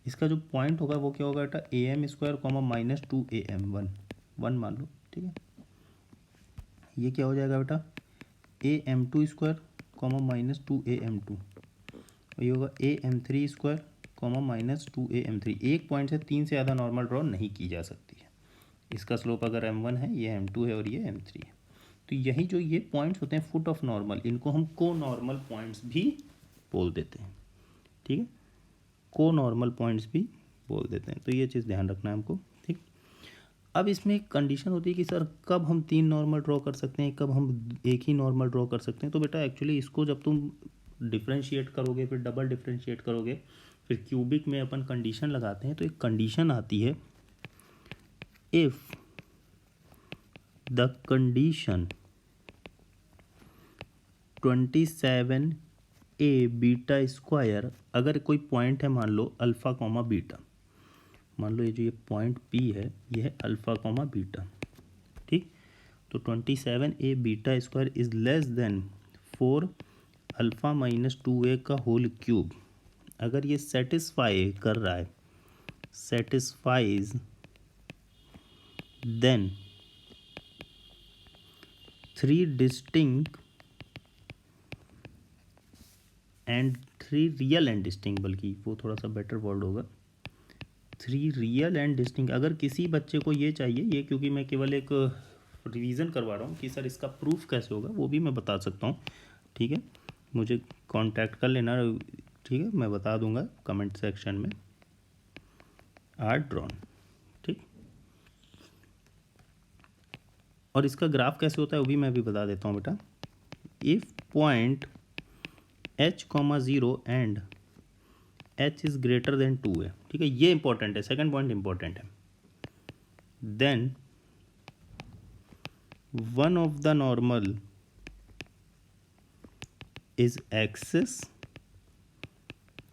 इसका जो पॉइंट होगा वो क्या होगा बेटा, am² कॉमा -2am1 1 मान लो। ठीक है, ये क्या हो जाएगा बेटा, am2² कॉमा -2am2, और ये होगा am3² कॉमा -2am3। एक पॉइंट से 3 से ज़्यादा नॉर्मल ड्रॉ नहीं की जा सकती है। इसका स्लोप अगर m1 है, ये m2 है और ये m3 है। तो यही जो ये पॉइंट्स होते हैं फुट ऑफ नॉर्मल, इनको हम को नॉर्मल पॉइंट्स भी बोल देते हैं। ठीक है, को नॉर्मल पॉइंट्स भी बोल देते हैं, तो ये चीज़ ध्यान रखना है हमको। ठीक, अब इसमें एक कंडीशन होती है कि सर कब हम 3 नॉर्मल ड्रॉ कर सकते हैं, कब हम एक ही नॉर्मल ड्रॉ कर सकते हैं। तो बेटा एक्चुअली इसको जब तुम डिफ्रेंशिएट करोगे, फिर डबल डिफ्रेंशिएट करोगे, फिर क्यूबिक में अपन कंडीशन लगाते हैं, तो एक कंडीशन आती है, if the condition 27a beta square, अगर कोई पॉइंट है मान लो अल्फ़ा कॉमा बीटा, मान लो ये जो ये पॉइंट P है ये है अल्फ़ा कॉमा बीटा। ठीक, तो 27a beta square is less than 4 alpha minus 2a का होल क्यूब, अगर ये सेटिस्फाई कर रहा है, satisfies, then 3 distinct and 3 real and distinct, बल्कि वो थोड़ा सा बेटर वर्ड होगा, 3 रियल एंड डिस्टिंक्ट। अगर किसी बच्चे को ये चाहिए, ये क्योंकि मैं केवल एक रिवीजन करवा रहा हूँ कि सर इसका प्रूफ कैसे होगा, वो भी मैं बता सकता हूँ। ठीक है, मुझे कांटेक्ट कर लेना, ठीक है, मैं बता दूंगा कमेंट सेक्शन में, आर ड्रॉन। ठीक, और इसका ग्राफ कैसे होता है वो भी मैं भी बता देता हूँ बेटा। If point h,0 and h is greater than 2 है, ठीक है, ये इंपॉर्टेंट है, सेकंड पॉइंट इंपॉर्टेंट है, then one of the normal is axis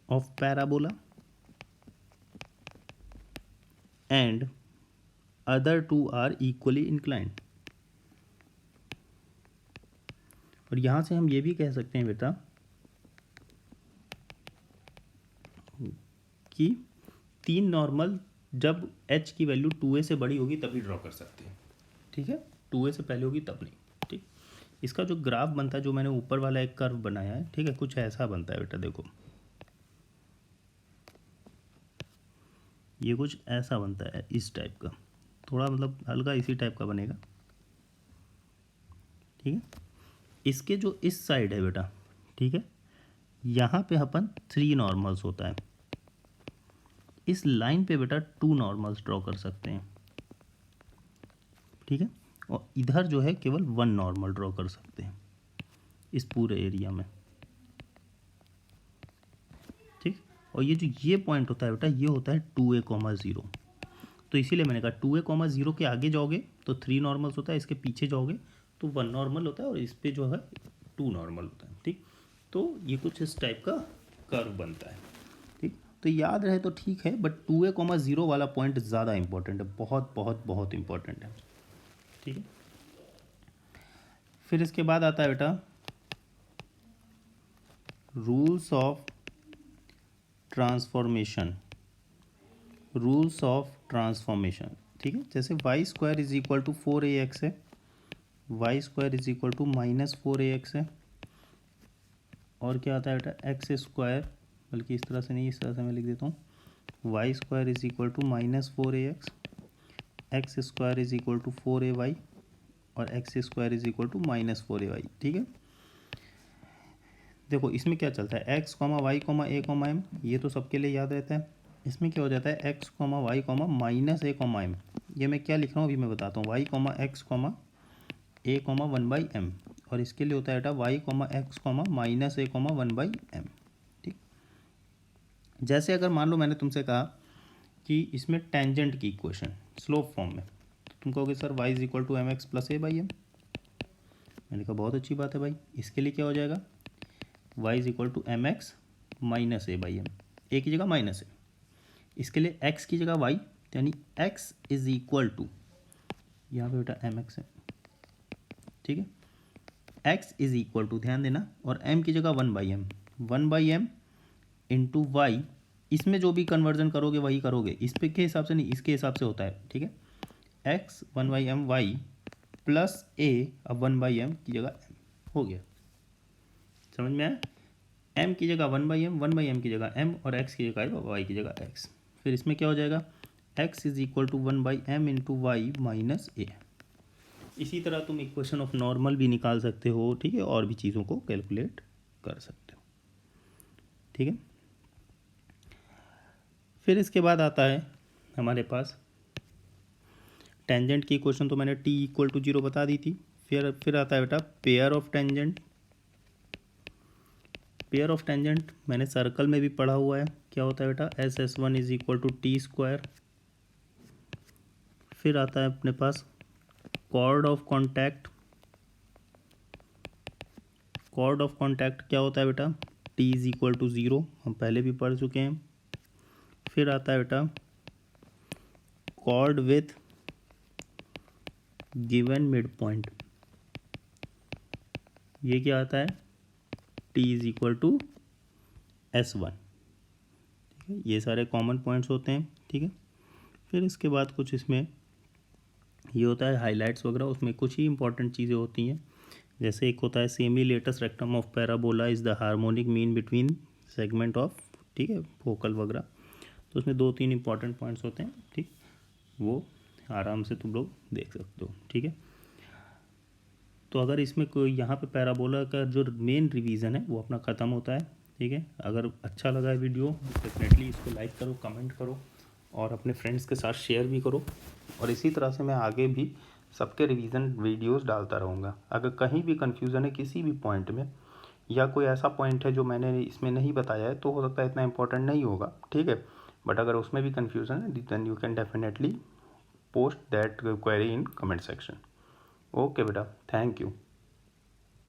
of parabola and other two are equally inclined. और यहां से हम ये भी कह सकते हैं बेटा कि 3 नॉर्मल जब h की वैल्यू 2a से बड़ी होगी तभी ड्रॉ कर सकते हैं। ठीक है, 2a से पहले होगी तब नहीं। ठीक, इसका जो ग्राफ बनता है, जो मैंने ऊपर वाला एक कर्व बनाया है, ठीक है, कुछ ऐसा बनता है बेटा, देखो ये कुछ ऐसा बनता है, इस टाइप का, थोड़ा मतलब हल्का इसी टाइप का बनेगा। ठीक है, इसके जो इस साइड है बेटा, ठीक है, यहाँ पे अपन 3 नॉर्मल्स होता है, इस लाइन पे बेटा 2 नॉर्मल्स ड्रॉ कर सकते हैं। ठीक है, और इधर जो है केवल 1 नॉर्मल ड्रॉ कर सकते हैं इस पूरे एरिया में। ठीक, और ये जो ये पॉइंट होता है बेटा, ये होता है 2a,0। तो इसीलिए मैंने कहा 2a,0 के आगे जाओगे तो 3 नॉर्मल्स होता है, इसके पीछे जाओगे तो तो 1 नॉर्मल होता है और इस पे जो है 2 नॉर्मल होता है। ठीक, तो ये कुछ इस टाइप का कर्व बनता है। ठीक, तो याद रहे तो ठीक है, बट 2a,0 वाला पॉइंट ज़्यादा इंपॉर्टेंट है, बहुत बहुत बहुत इंपॉर्टेंट है। ठीक है, फिर इसके बाद आता है बेटा rules of transformation. Rules of transformation, ठीक है, जैसे Y square is equal to 4ax है, Y square is equal to -4ax है, और क्या आता है बेटा एक्स स्क्वायर, बल्कि इस तरह से नहीं, इस तरह से मैं लिख देता हूँ, Y square is equal to -4ax, X square is equal to 4ay और X square is equal to -4ay। ठीक है, देखो इसमें क्या चलता है, X comma Y comma A comma M, ये तो सबके लिए याद रहता है। इसमें क्या हो जाता है, X comma Y comma -a comma M, ये मैं क्या लिख रहा हूँ अभी मैं बताता हूँ, Y comma X comma A comma 1/m, और इसके लिए होता है बेटा Y comma X comma -a comma 1/m। ठीक, जैसे अगर मान लो मैंने तुमसे कहा कि इसमें टेंजेंट की इक्वेशन स्लोप फॉर्म में, तो तुम कहोगे sir y is equal to mx plus a/m। मैंने कहा बहुत अच्छी बात है भाई, इसके लिए क्या हो जाएगा, y is equal to mx minus a/m, a की जगह माइनस है, इसके लिए x की जगह y, यानी x इज इक्वल टू, यहाँ पे बेटा mx है, ठीक है, x इज इक्वल टू, ध्यान देना, और m की जगह 1/m, 1/m इंटू वाई, इसमें जो भी कन्वर्जन करोगे वही करोगे, इस पे के हिसाब से नहीं, इसके हिसाब से होता है। ठीक है, x 1/m y plus a, अब 1/m की जगह m हो गया, समझ में आया, m की जगह 1/m, 1/m की जगह m, और x की जगह y की जगह x। फिर इसमें क्या हो जाएगा, x is equal to 1/m into Y minus a। इसी तरह तुम इक्वेशन ऑफ नॉर्मल भी निकाल सकते हो। ठीक है, और भी चीज़ों को कैलकुलेट कर सकते हो। ठीक है, फिर इसके बाद आता है हमारे पास टेंजेंट की इक्वेशन, तो मैंने t इक्वल टू 0 बता दी थी। फिर आता है बेटा pair of tangent. Pair of tangent मैंने सर्कल में भी पढ़ा हुआ है, क्या होता है बेटा, SS1 is equal to t square. फिर आता है अपने पास chord of contact. Chord of contact क्या होता है बेटा, t इज इक्वल टू 0, हम पहले भी पढ़ चुके हैं। फिर आता है बेटा chord with given mid point, ये क्या आता है, t is equal to S1। ठीक है, ये सारे कॉमन पॉइंट्स होते हैं। ठीक है, फिर इसके बाद कुछ इसमें ये होता है हाइलाइट्स वगैरह, उसमें कुछ ही इंपॉर्टेंट चीज़ें होती हैं, जैसे एक होता है semi latus rectum of parabola is the harmonic mean between segment of, ठीक है, फोकल वगैरह, तो उसमें 2-3 इंपॉर्टेंट पॉइंट्स होते हैं। ठीक, वो आराम से तुम लोग देख सकते हो। ठीक है, तो अगर इसमें कोई यहाँ पे पैराबोला का जो मेन रिवीजन है वो अपना ख़त्म होता है। ठीक है, अगर अच्छा लगा है वीडियो डेफिनेटली इसको लाइक करो, कमेंट करो, और अपने फ्रेंड्स के साथ शेयर भी करो, और इसी तरह से मैं आगे भी सबके रिवीजन वीडियोस डालता रहूँगा। अगर कहीं भी कन्फ्यूज़न है किसी भी पॉइंट में, या कोई ऐसा पॉइंट है जो मैंने इसमें नहीं बताया है, तो हो सकता है इतना इंपॉर्टेंट नहीं होगा। ठीक है, बट अगर उसमें भी कन्फ्यूज़न है then you can definitely post that query in comment section. Okay बेटा, थैंक यू।